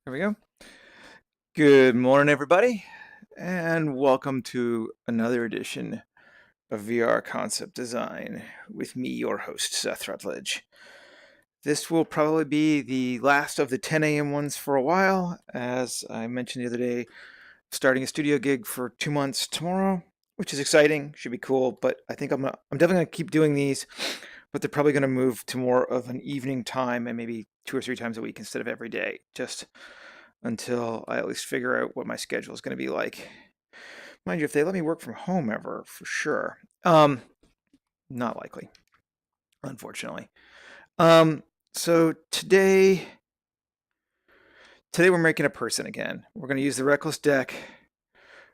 There we go. Good morning, everybody, and welcome to another edition of VR Concept Design with me, your host, Seth Rutledge. This will probably be the last of the 10 a.m. ones for a while. As I mentioned the other day, starting a studio gig for 2 months tomorrow, which is exciting, should be cool, but I think I'm definitely going to keep doing these, but they're probably going to move to more of an evening time and maybe 2 or 3 times a week instead of every day, just until I at least figure out what my schedule is going to be like. Mind you, if they let me work from home ever, for sure. Not likely, unfortunately. So today we're making a person again. We're going to use the Reckless deck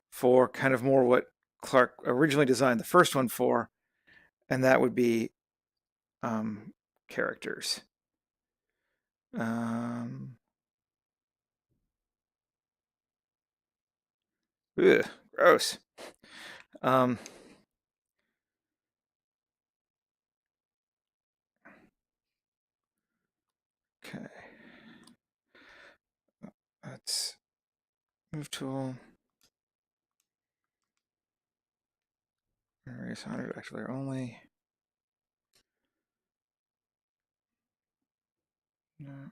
for kind of more what Clark originally designed the first one for, and that would be characters. Ugh, gross. Um, okay. Let's move tool. Erase 100 actually only. No. Let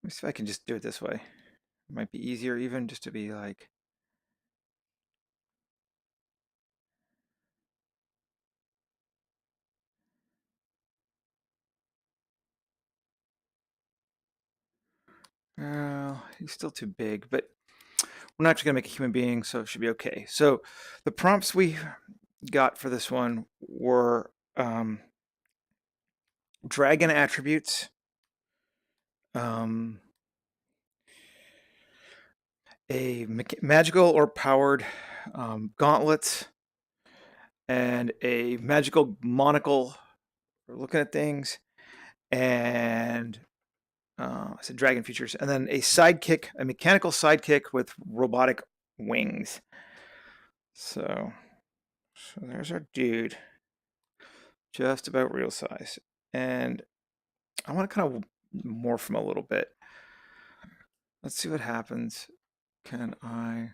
me see if I can just do it this way. It might be easier even just to be like, well, he's still too big, but we're not actually going to make a human being, so it should be okay. So the prompts we got for this one were dragon attributes, a magical or powered gauntlets, and a magical monocle for looking at things, and I said dragon features, and then a sidekick, a mechanical sidekick with robotic wings. So there's our dude, just about real size. And I want to kind of morph him a little bit. Let's see what happens. Can I...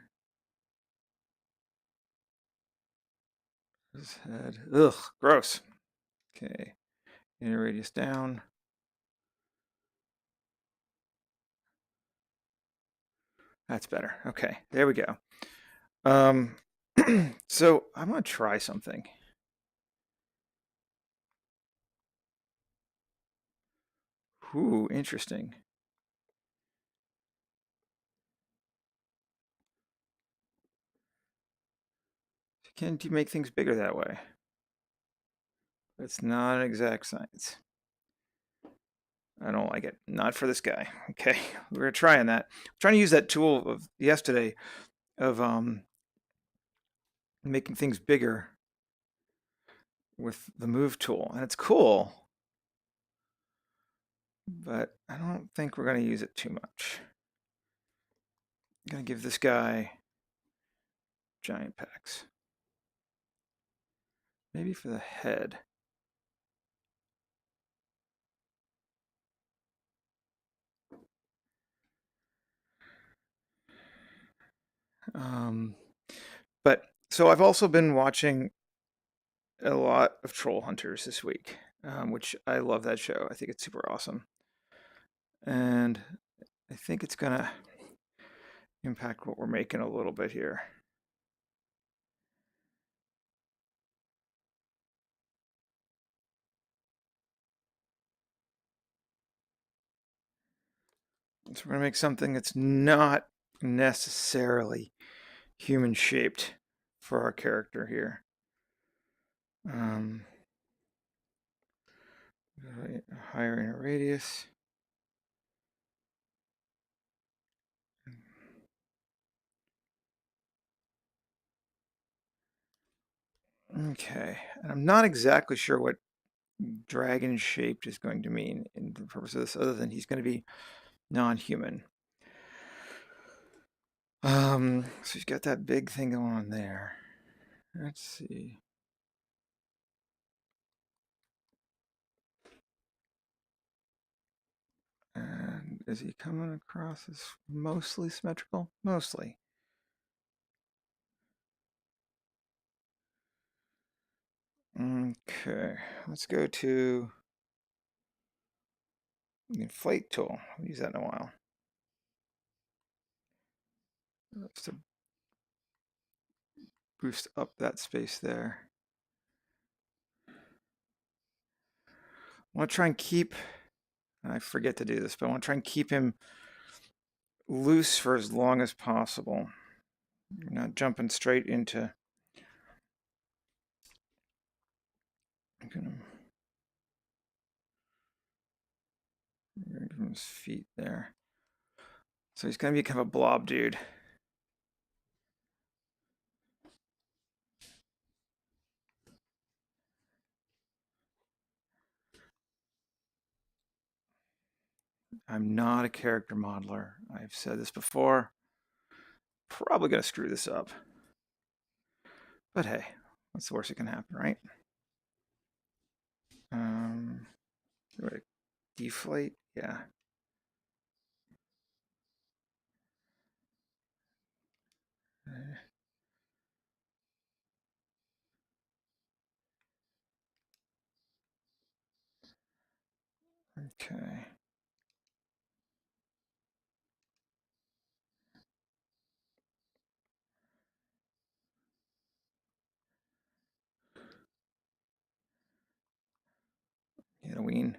His head. Ugh, gross. Okay. Inner radius down. That's better. Okay, there we go. So I'm going to try something. Ooh, interesting. Can you make things bigger that way? It's not an exact science. I don't like it. Not for this guy. Okay, we're trying that. I'm trying to use that tool of yesterday of making things bigger with the move tool, and it's cool, but I don't think we're going to use it too much. I'm going to give this guy giant packs. Maybe for the head. But so I've also been watching a lot of Troll Hunters this week, which I love that show. I think it's super awesome. And I think it's going to impact what we're making a little bit here. So we're going to make something that's not necessarily human shaped for our character here. Higher inner radius. Okay, and I'm not exactly sure what dragon shaped is going to mean in the purpose of this, other than he's going to be non-human. So he's got that big thing going on there. Let's see. And Is he coming across as mostly symmetrical? Mostly. Okay, let's go to the inflate tool. I'll use that in a while. Just to boost up that space there. I want to try and keep, I forget to do this, but I want to try and keep him loose for as long as possible. You're not jumping straight into. I'm gonna give him his feet there. So he's gonna be kind of a blob dude. I'm not a character modeler. I've said this before. Probably gonna screw this up. But hey, what's the worst that can happen, right? Deflate, yeah. Okay. Yeah, ween.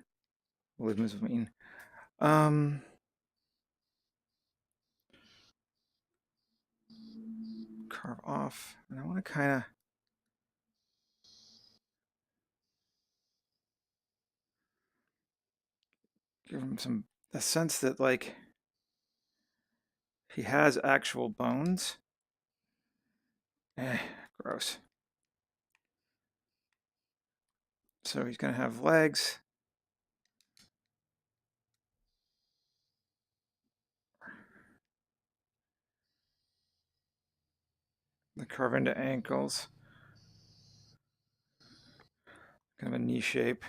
Living ween. Carve off, and I want to kind of give him a sense that like he has actual bones. Gross. So he's gonna have legs. The carve into ankles. Kind of a knee shape.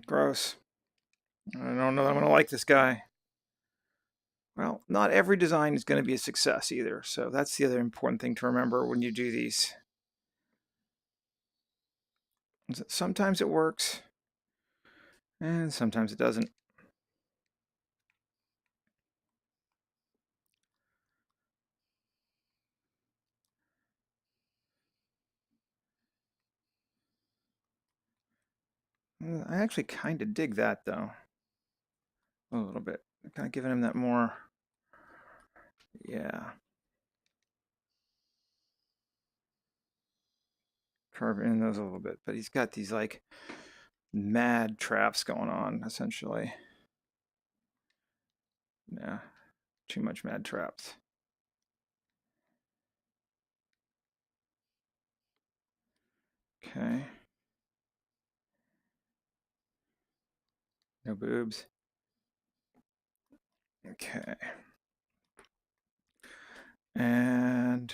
Gross. I don't know that I'm gonna like this guy. Well, not every design is going to be a success either. So that's the other important thing to remember when you do these. Sometimes it works, and sometimes it doesn't. I actually kind of dig that, though. A little bit. Kind of giving him that more... Yeah. Carve in those a little bit. But he's got these, like, mad traps going on, essentially. Yeah. Too much mad traps. Okay. No boobs. Okay. And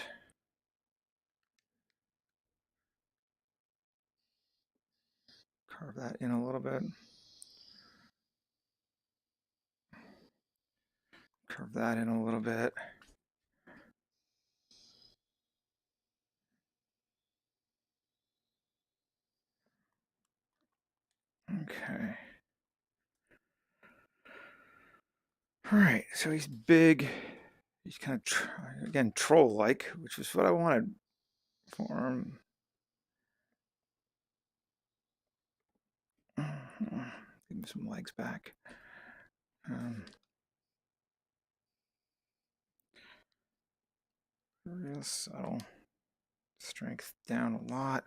carve that in a little bit. Carve that in a little bit. Okay. All right, so he's big. He's kind of, again, troll-like, which is what I wanted for him. Give him some legs back. Real subtle. Strength down a lot.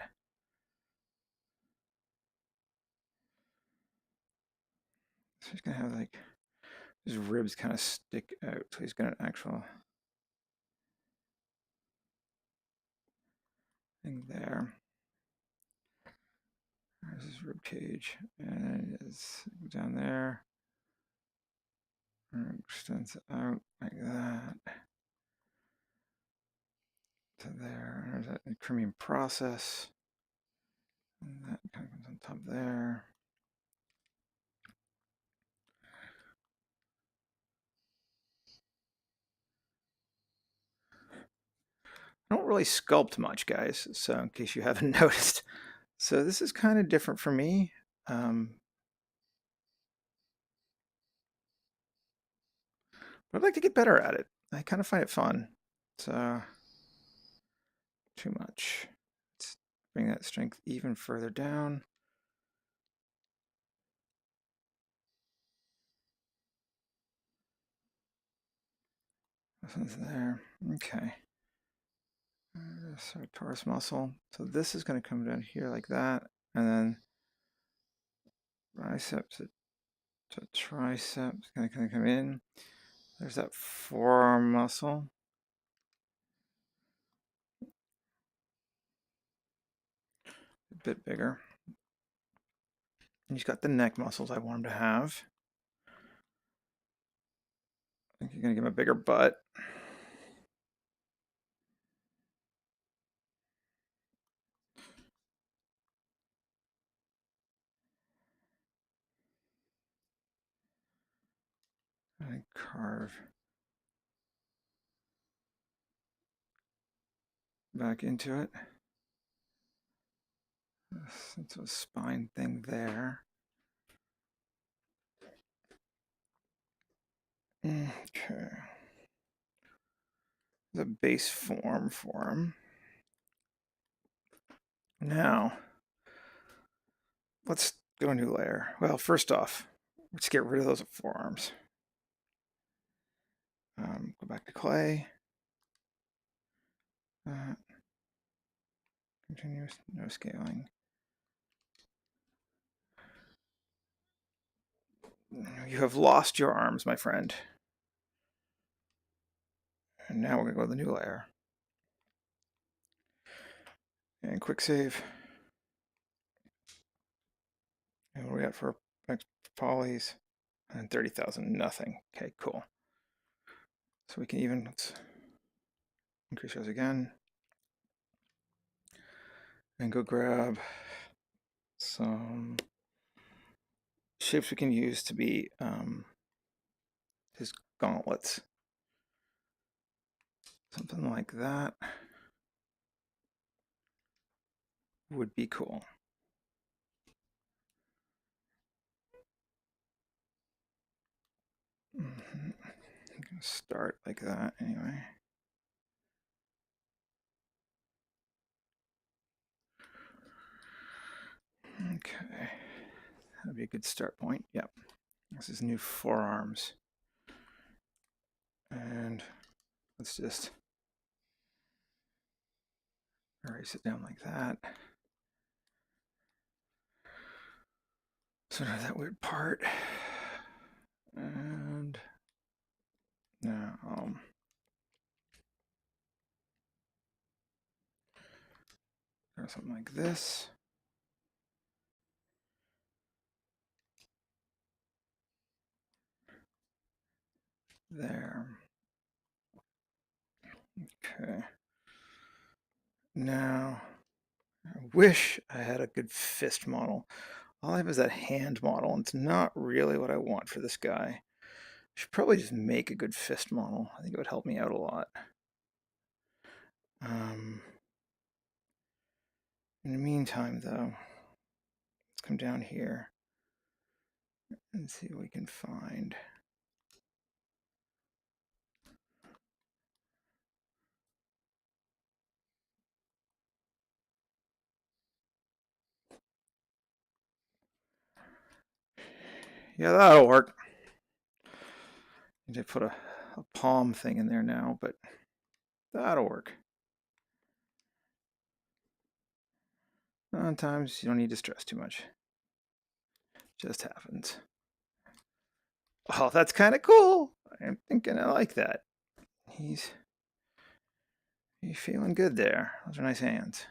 So he's going to have, like, his ribs kind of stick out. So he's got an actual thing there. There's his rib cage. And it is down there. And extends out like that. To there. There's that cremium process. And that kind of comes on top there. don't really sculpt much, guys, so in case you haven't noticed. So this is kind of different for me. But I'd like to get better at it. I kind of find it fun. So too much. Let's bring that strength even further down. This one's there. Okay. So torus muscle. So this is going to come down here like that, and then biceps to triceps going to come in. There's that forearm muscle. A bit bigger. And he's got the neck muscles I want him to have. I think you're going to give him a bigger butt. And carve back into it. It's a spine thing there. Okay. The base form for him. Now, let's go a new layer. Well, first off, let's get rid of those forearms. Go back to clay. Continuous, no scaling. You have lost your arms, my friend. And now we're going to go to the new layer. And quick save. And what do we got for polys? And 30,000, nothing. Okay, cool. So we can even, let's increase those again. And go grab some shapes we can use to be his gauntlets. Something like that would be cool. I'm gonna start like that anyway. Okay, that'd be a good start point. Yep, this is new forearms. And let's just erase it down like that. So now that weird part. And now or something like this. There. Okay. Now, I wish I had a good fist model. All I have is that hand model, and it's not really what I want for this guy. I should probably just make a good fist model. I think it would help me out a lot. In the meantime, though, let's come down here and see what we can find. Yeah, that'll work. Need to put a palm thing in there now, but that'll work. Sometimes you don't need to stress too much. Just happens. Oh, that's kind of cool. I'm thinking I like that. He's feeling good there. Those are nice hands.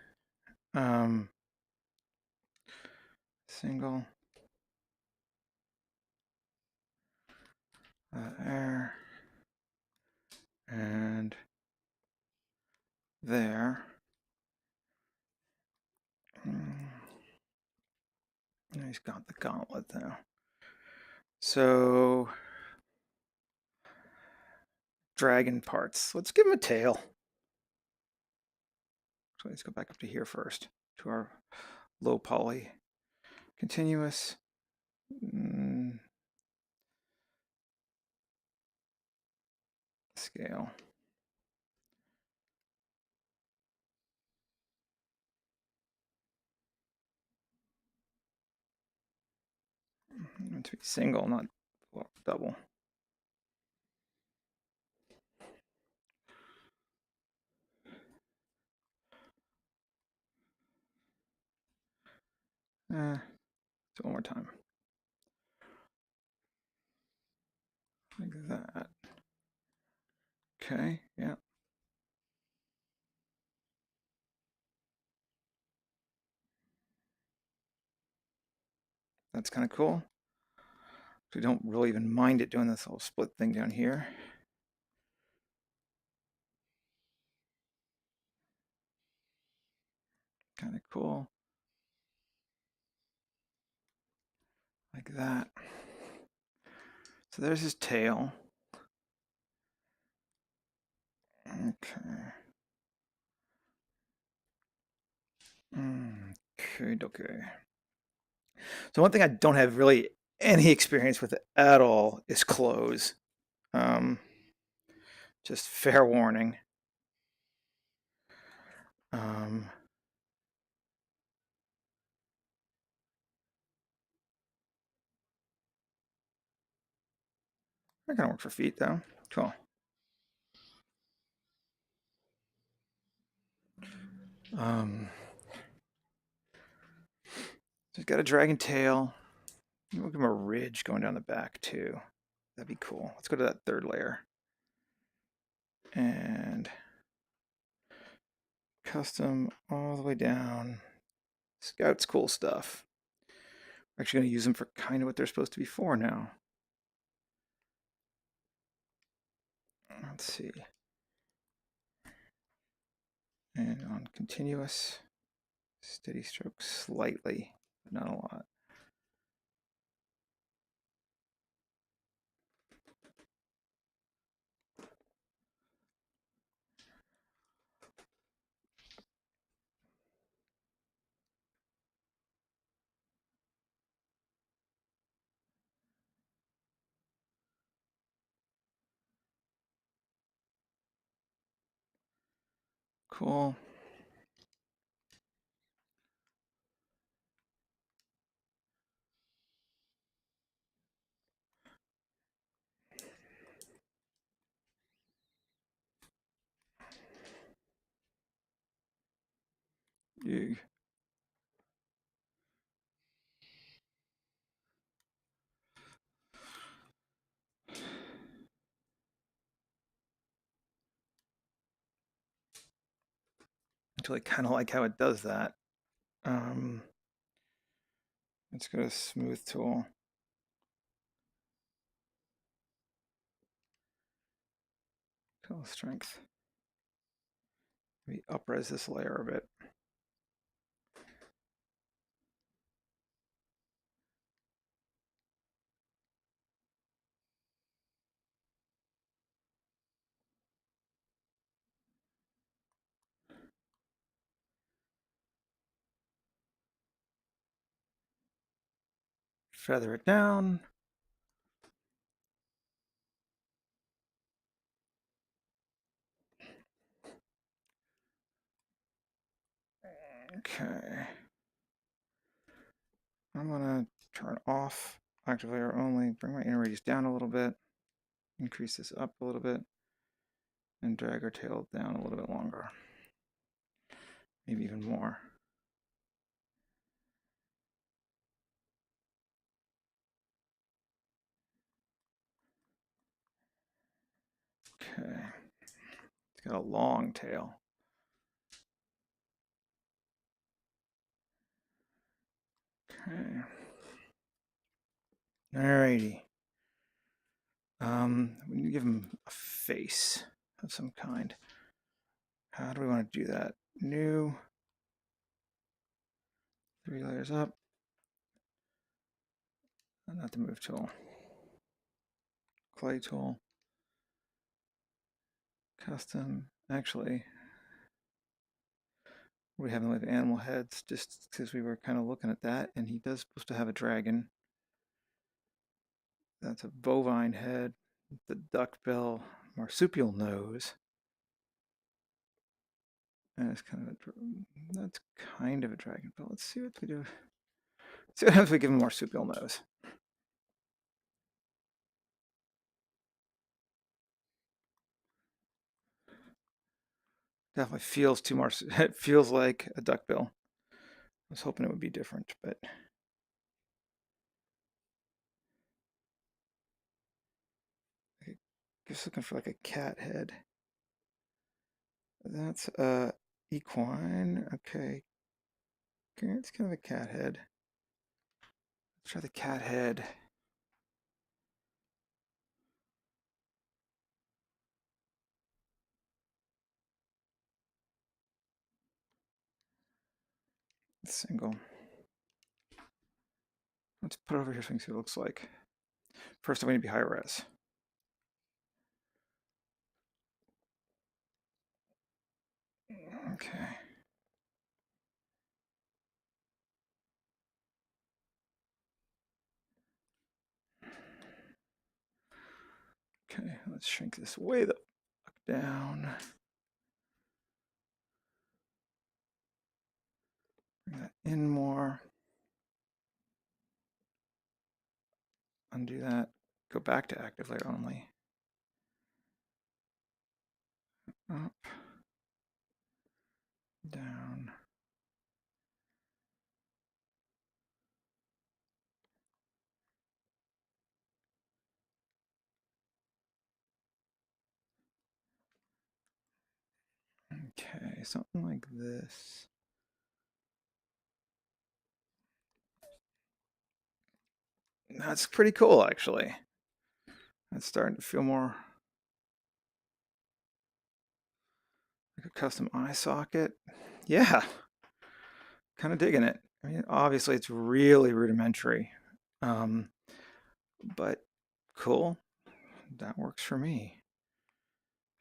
Single. There. And there. He's got the gauntlet now. So, dragon parts. Let's give him a tail. So let's go back up to here first, to our low poly continuous. Scale. To be single, not double. So one more time. Like that. Okay, yeah. That's kind of cool. We don't really even mind it doing this little split thing down here. Kind of cool. Like that. So there's his tail. Okay. Okay. So one thing I don't have really any experience with at all is clothes. Just fair warning. That kind of work for feet though. Cool. So he's got a dragon tail. We'll give him a ridge going down the back too. That'd be cool. Let's go to that third layer. And custom all the way down. Scout's cool stuff. We're actually going to use them for kind of what they're supposed to be for now. Let's see. And on continuous, steady stroke slightly, but not a lot. Cool. Yeah. Actually, kind of like how it does that. Let's go to smooth tool. Tool strength. Maybe up-res this layer a bit. Feather it down. Okay. I'm gonna turn off active layer only, bring my inner radius down a little bit, increase this up a little bit, and drag our tail down a little bit longer. Maybe even more. Okay. It's got a long tail. Okay. Alrighty. We need to give him a face of some kind. How do we want to do that? New. 3 layers up. Not the move tool. Clay tool. Custom. Actually, We haven't with animal heads just because we were kind of looking at that, and he does supposed to have a dragon. That's a bovine head, the duckbill, marsupial nose. And it's kind of that's kind of a dragon bill. Let's see what we do. See what happens if we give him a marsupial nose. Definitely feels too it feels like a duckbill. I was hoping it would be different, but just looking for like a cat head. That's equine. Okay. It's kind of a cat head. Let's try the cat head. Single. Let's put it over here so we can see what it looks like. First, we need to be high res. Okay. Okay, let's shrink this way the fuck down. Bring that in more. Undo that. Go back to active layer only. Up. Down. Okay, something like this. That's pretty cool, actually. That's starting to feel more like a custom eye socket. Yeah, kind of digging it. I mean, obviously, it's really rudimentary, but cool. That works for me.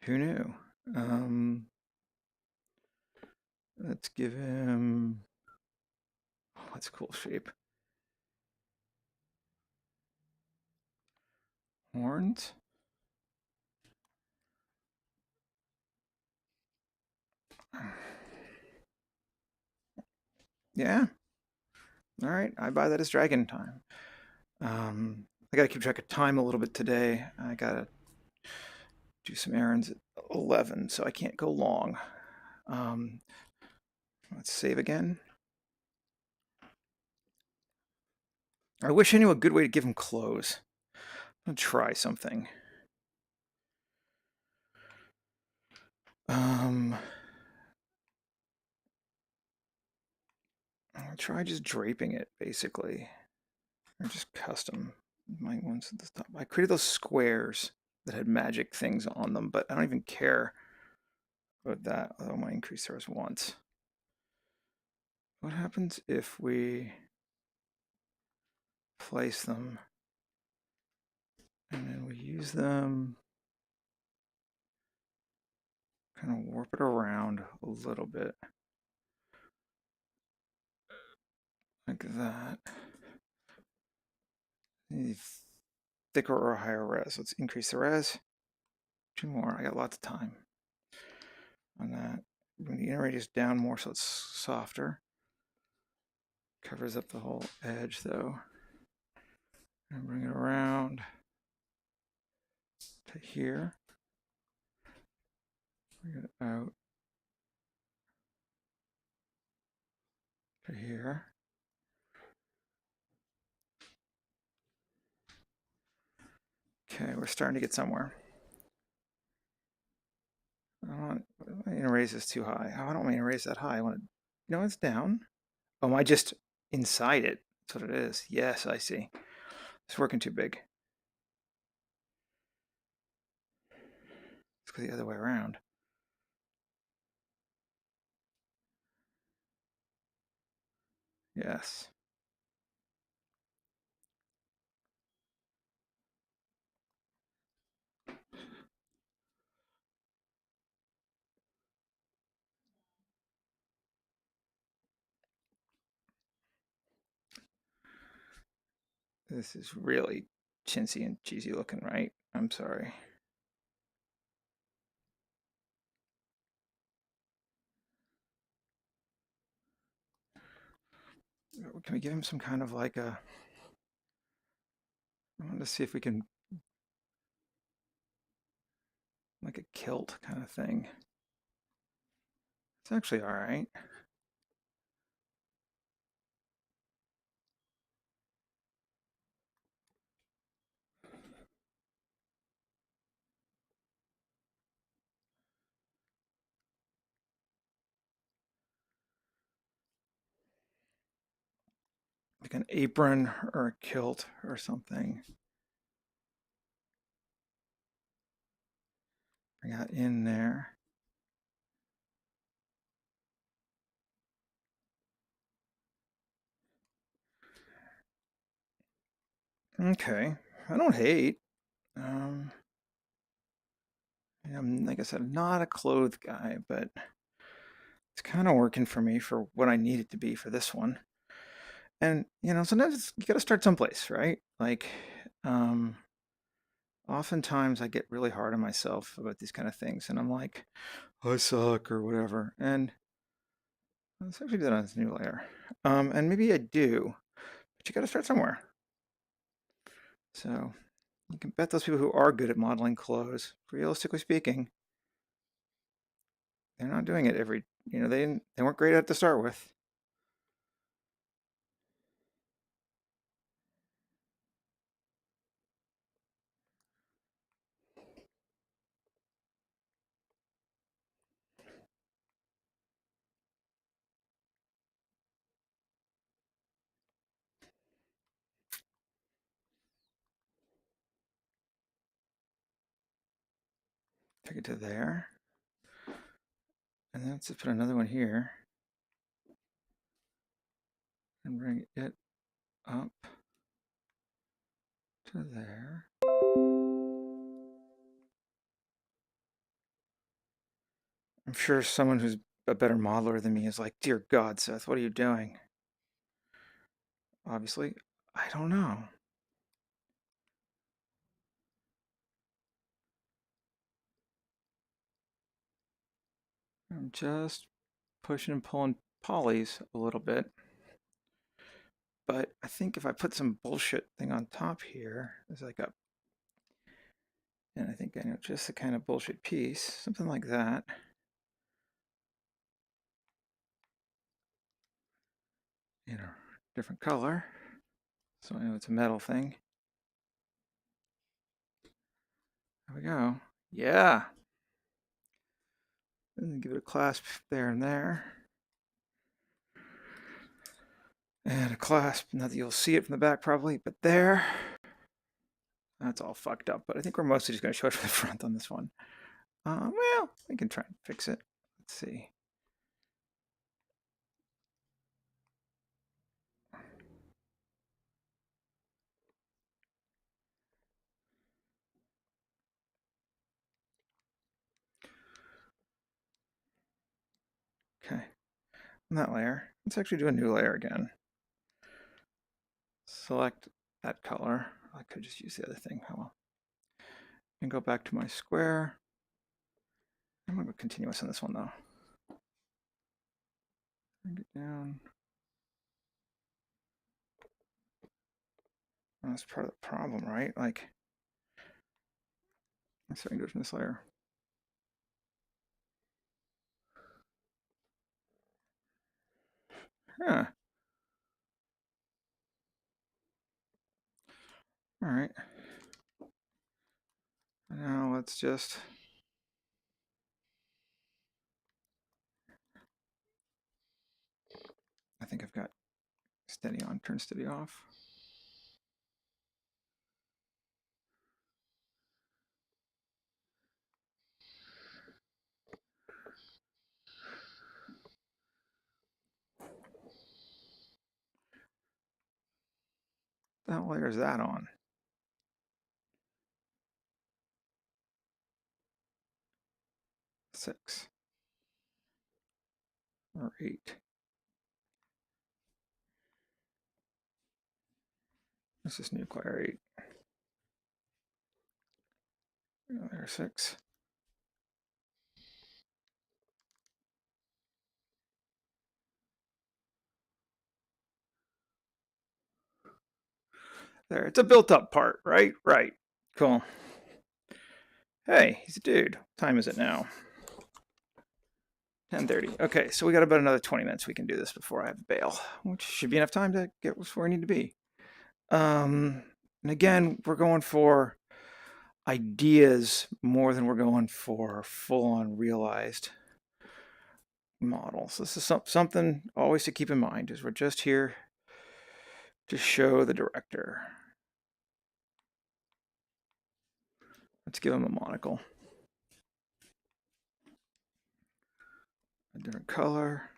Who knew? Let's give him. Oh, that's a cool shape. Horns. Yeah. All right. I buy that as dragon time. I got to keep track of time a little bit today. I got to do some errands at 11, so I can't go long. Let's save again. I wish I knew a good way to give him clothes. I'm going to try something. I'll try just draping it, basically. Or just custom. My ones at the top. I created those squares that had magic things on them, but I don't even care about that. Although I want to increase theirs once. What happens if we place them and then we use them, kind of warp it around a little bit like that. Need thicker or higher res. Let's increase the res. 2 more. I got lots of time on that. Bring the inner radius down more so it's softer. Covers up the whole edge though. And bring it around to here. Bring it out to here. Okay, we're starting to get somewhere. I want to raise this too high. Oh, I don't want to raise that high. I want to, it's down. Oh, am I just inside it? That's what it is. Yes, I see. It's working too big. Let's go the other way around. Yes. This is really chintzy and cheesy looking, right? I'm sorry. Can we give him some kind of like a... I want to see if we can... like a kilt kind of thing. It's actually all right. Like an apron or a kilt or something. Bring that in there. Okay, I don't hate. I'm, like I said, not a clothes guy, but it's kind of working for me for what I need it to be for this one. And, sometimes you got to start someplace, right? Like, um, oftentimes I get really hard on myself about these kind of things, and I'm like, I suck or whatever. And let's actually do that on this new layer. And maybe I do, but you got to start somewhere. So you can bet those people who are good at modeling clothes, realistically speaking, they're not doing it every, they weren't great at it to start with. Take it to there. And then let's just put another one here. And bring it up to there. I'm sure someone who's a better modeler than me is like, dear God, Seth, what are you doing? Obviously, I don't know. I'm just pushing and pulling polys a little bit. But I think if I put some bullshit thing on top here, there's like a, and I think I know just the kind of bullshit piece, something like that. Different color. So I know it's a metal thing. There we go. Yeah. And give it a clasp there and there. And a clasp, not that you'll see it from the back probably, but there. That's all fucked up, but I think we're mostly just going to show it from the front on this one. Well, we can try and fix it. Let's see. Okay, on that layer, let's actually do a new layer again. Select that color. I could just use the other thing. Oh well. And go back to my square. I'm going to go continuous on this one though. Bring it down. Oh, that's part of the problem, right? Like, let's see if I can do it from this layer. Huh. All right. Now let's just... I think I've got steady on, turn steady off. What layer is that on? 6 or 8. This is nuclear 8. There's 6. There, it's a built-up part, right? Right. Cool. Hey, he's a dude. What time is it now? 10:30. Okay, so we got about another 20 minutes. We can do this before I have to bail, which should be enough time to get where we need to be. And again, we're going for ideas more than we're going for full-on realized models. This is something always to keep in mind, is we're just here to show the director. Let's give him a monocle. A different color.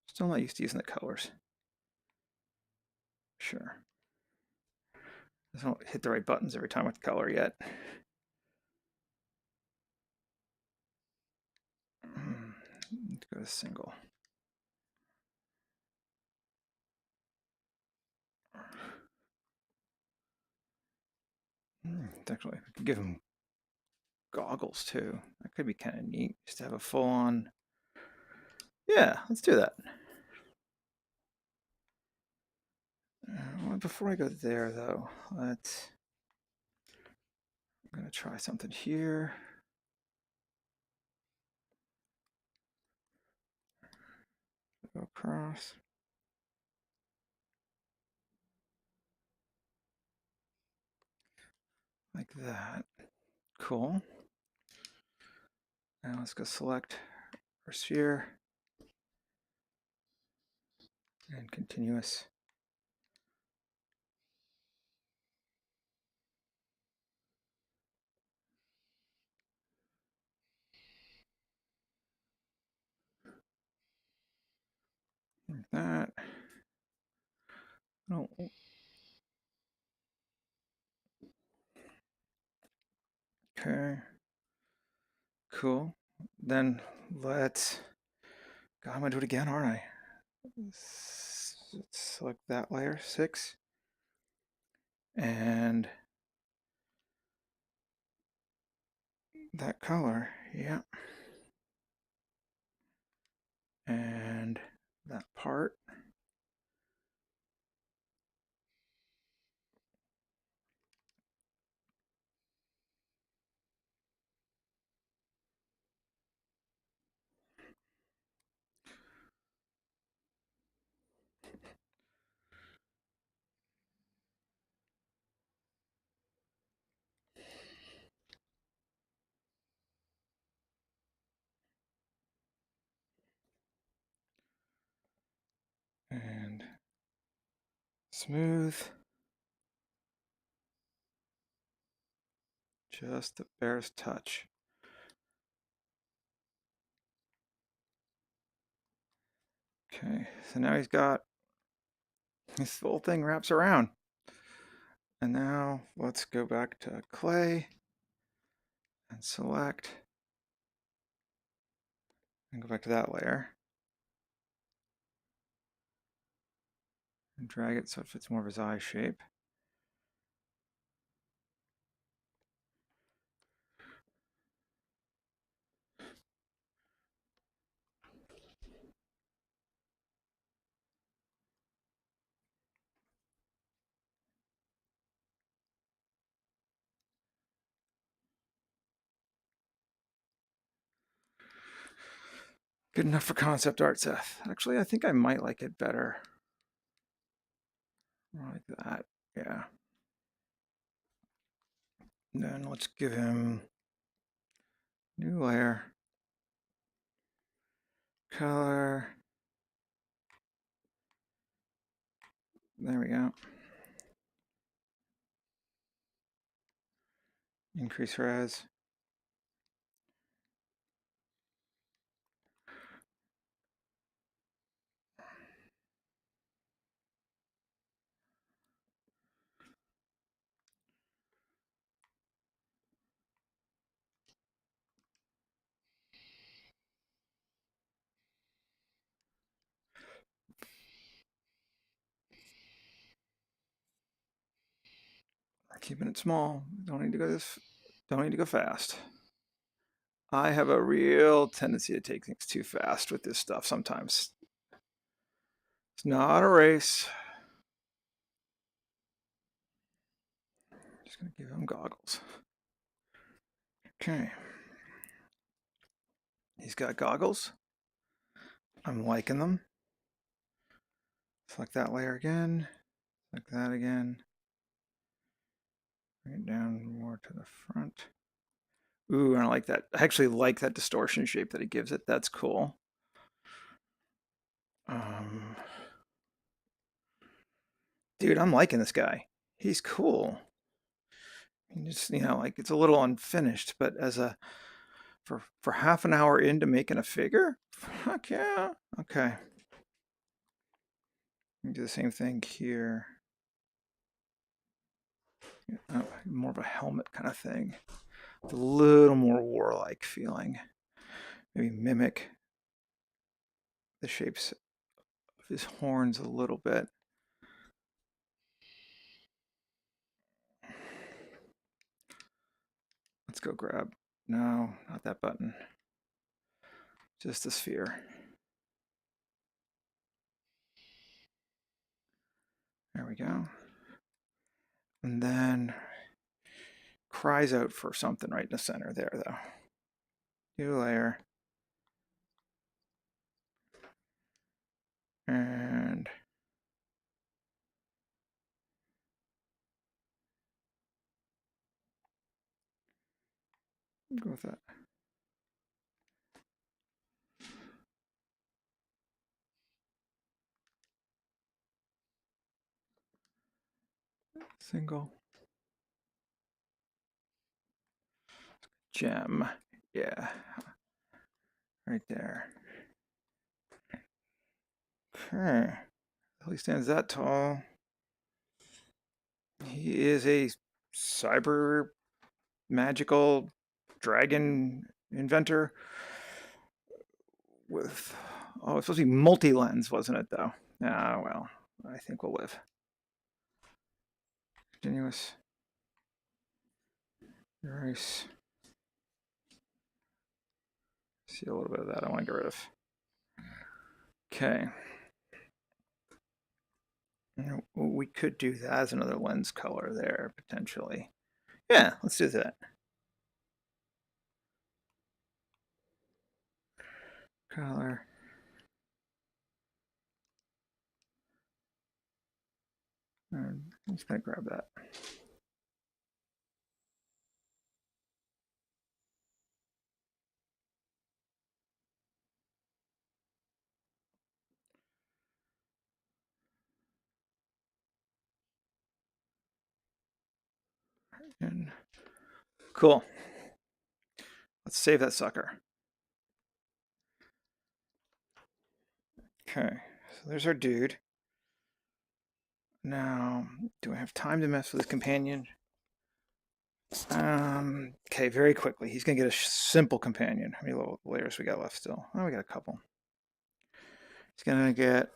Still not used to using the colors. Sure. I don't hit the right buttons every time with the color yet. Let's go to single. Actually, I could give him goggles too. That could be kind of neat, just to have a full-on. Yeah, let's do that. Well, before I go there, though, I'm gonna try something here. Go across. Like that. Cool. Now let's go select our sphere and continuous. Like that. Oh. Okay. Cool. Then let's. God, I'm gonna do it again, aren't I? Let's select that layer, 6. And that color, yeah. And that part. And smooth. Just the barest touch. Okay, so now he's got this whole thing wraps around. And now let's go back to clay and select and go back to that layer and drag it so it fits more of his eye shape. Good enough for concept art, Seth. Actually, I think I might like it better. Like that, yeah. Then let's give him new layer, color. There we go. Increase res. Keeping it small. Don't need to go this. Don't need to go fast. I have a real tendency to take things too fast with this stuff sometimes. It's not a race. Just gonna give him goggles. Okay. He's got goggles. I'm liking them. Select that layer again. Select that again. Bring it down more to the front. Ooh, I like that. I actually like that distortion shape that it gives it. That's cool. Dude, I'm liking this guy. He's cool. He just, like it's a little unfinished, but as a for half an hour into making a figure, heck yeah. Okay. Do the same thing here. More of a helmet kind of thing. With a little more warlike feeling. Maybe mimic the shapes of his horns a little bit. Let's go grab. No, not that button. Just the sphere. There we go. And then cries out for something right in the center there, though. New layer. And go with that. Single. Gem. Yeah. Right there. Okay. He stands that tall. He is a cyber magical dragon inventor with, it's supposed to be multi-lens, wasn't it, though? Ah, well, I think we'll live. Continuous. Erase. See a little bit of that I want to get rid of. Okay. We could do that as another lens color there, potentially. Yeah, let's do that. Color. I'm just going to grab that. And cool. Let's save that sucker. Okay, so there's our dude. Now, do I have time to mess with his companion? Okay, very quickly. He's going to get a simple companion. How many little layers we got left still? Oh, we got a couple. He's going to get...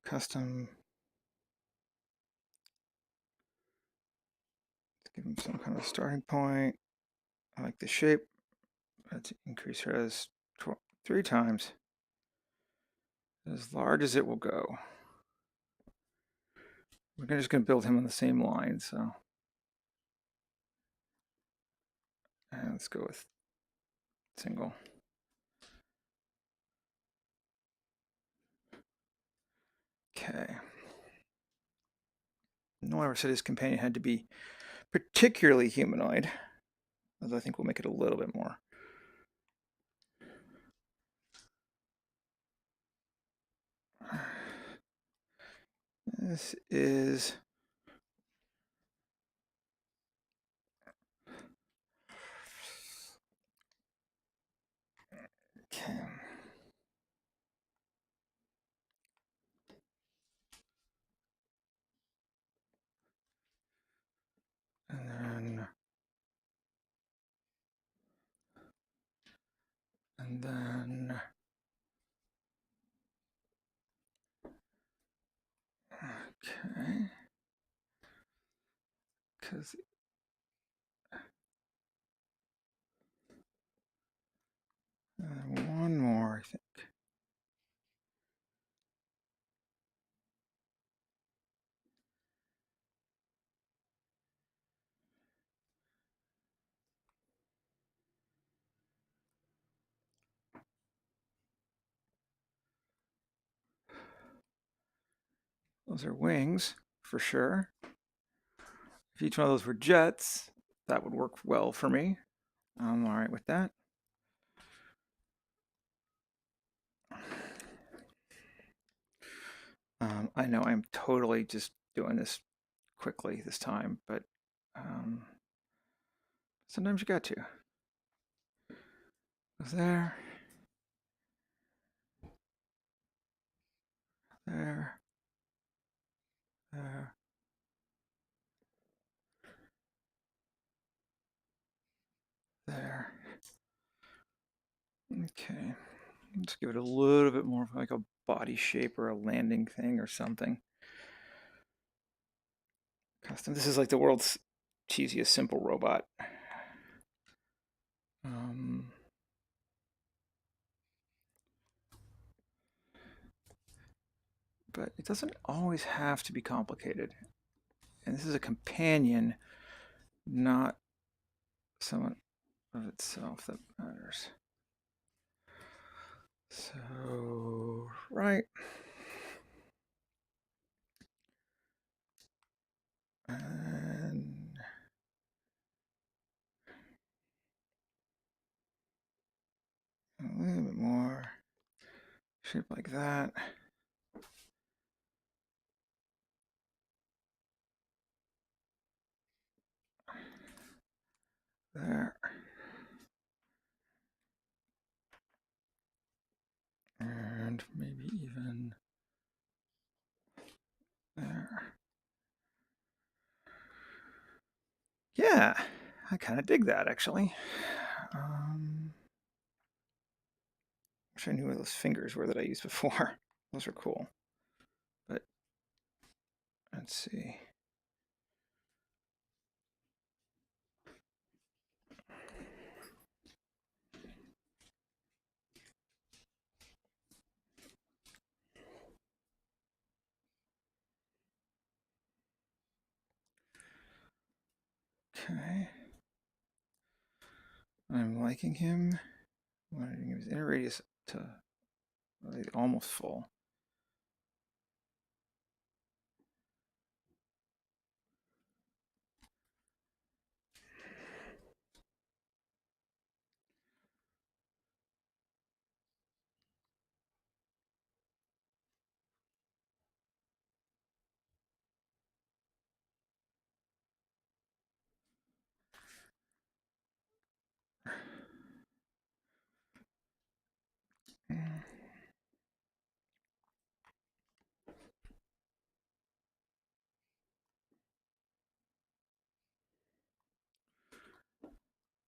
custom. Let's give him some kind of starting point. I like the shape. Let's increase res 3 times. As large as it will go. We're just going to build him on the same line, so. And let's go with single. Okay. No one ever said his companion had to be particularly humanoid, although I think we'll make it a little bit more. This is okay. And then Okay. Because one more, I think. Those are wings, for sure. If each one of those were jets, that would work well for me. I'm all right with that. I know I'm totally just doing this quickly this time, but sometimes you got to. Goes there, there, there, there. Okay, let's give it a little bit more like a body shape or a landing thing or something. Custom. This is like the world's cheesiest simple robot. But it doesn't always have to be complicated. And this is a companion, not someone of itself that matters. So, right. And a little bit more shape like that. There. And maybe even there. Yeah, I kind of dig that actually. Wish I knew where those fingers were that I used before. Those are cool. But let's see. Okay. I'm liking him. I'm going to give his inner radius to almost full.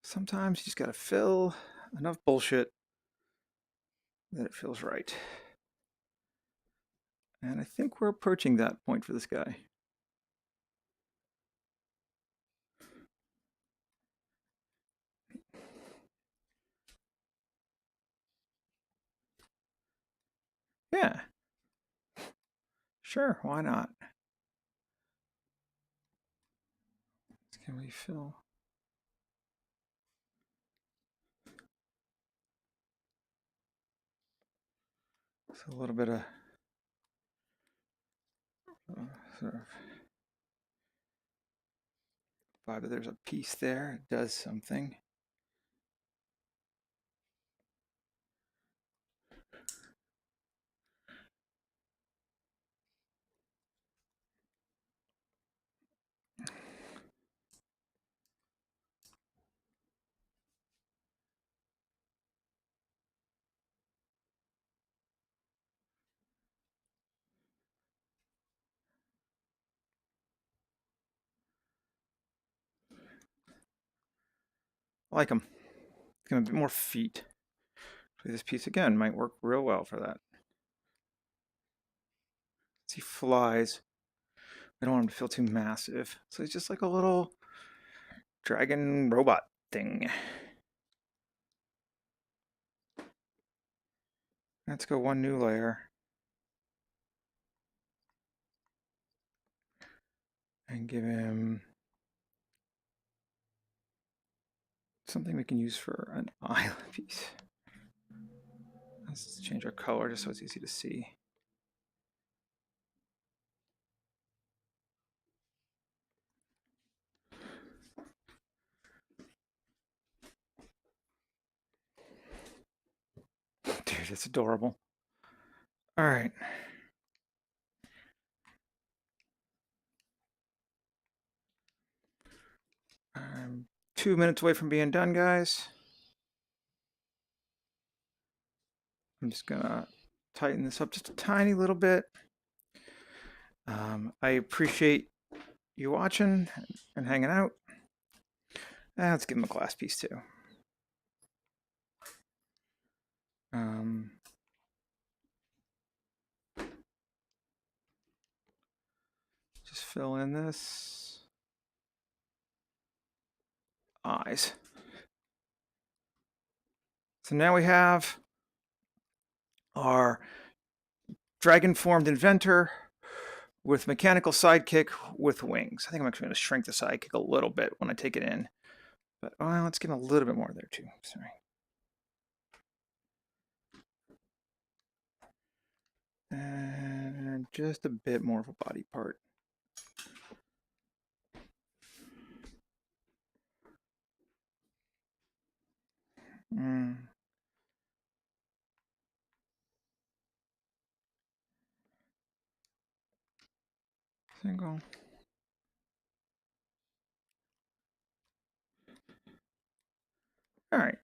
Sometimes you just gotta fill enough bullshit that it feels right. And I think we're approaching that point for this guy. Yeah, sure, why not? Can we fill? So a little bit of sort of vibe. But there's a piece there. It does something. I like him. It's gonna be more feet. This piece again might work real well for that. He flies. I don't want him to feel too massive. So he's just like a little dragon robot thing. Let's go one new layer. And give him something we can use for an eye piece. Let's change our color just so it's easy to see. Dude, it's adorable. All right. I'm 2 minutes away from being done, guys. I'm just gonna tighten this up just a tiny little bit. I appreciate you watching and hanging out. Let's give him a glass piece too. Just fill in this eyes. So now we have our dragon formed inventor with mechanical sidekick with wings. I think I'm actually going to shrink the sidekick a little bit when I take it in. But well, let's get a little bit more there too. Sorry. And just a bit more of a body part. Single. All right.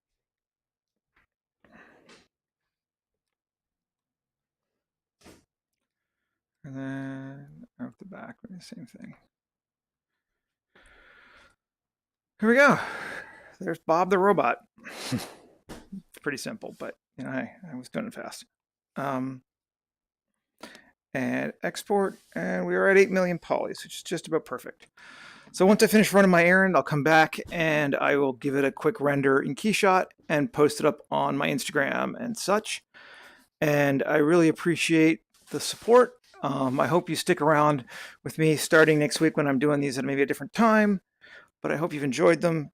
And then out the back, the same thing. Here we go. There's Bob the robot. It's pretty simple, but you know, I was doing it fast. And export, and we are at 8 million polys, which is just about perfect. So once I finish running my errand, I'll come back and I will give it a quick render in Keyshot and post it up on my Instagram and such. And I really appreciate the support. I hope you stick around with me starting next week when I'm doing these at maybe a different time. But I hope you've enjoyed them,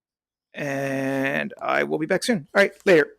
and I will be back soon. All right, later.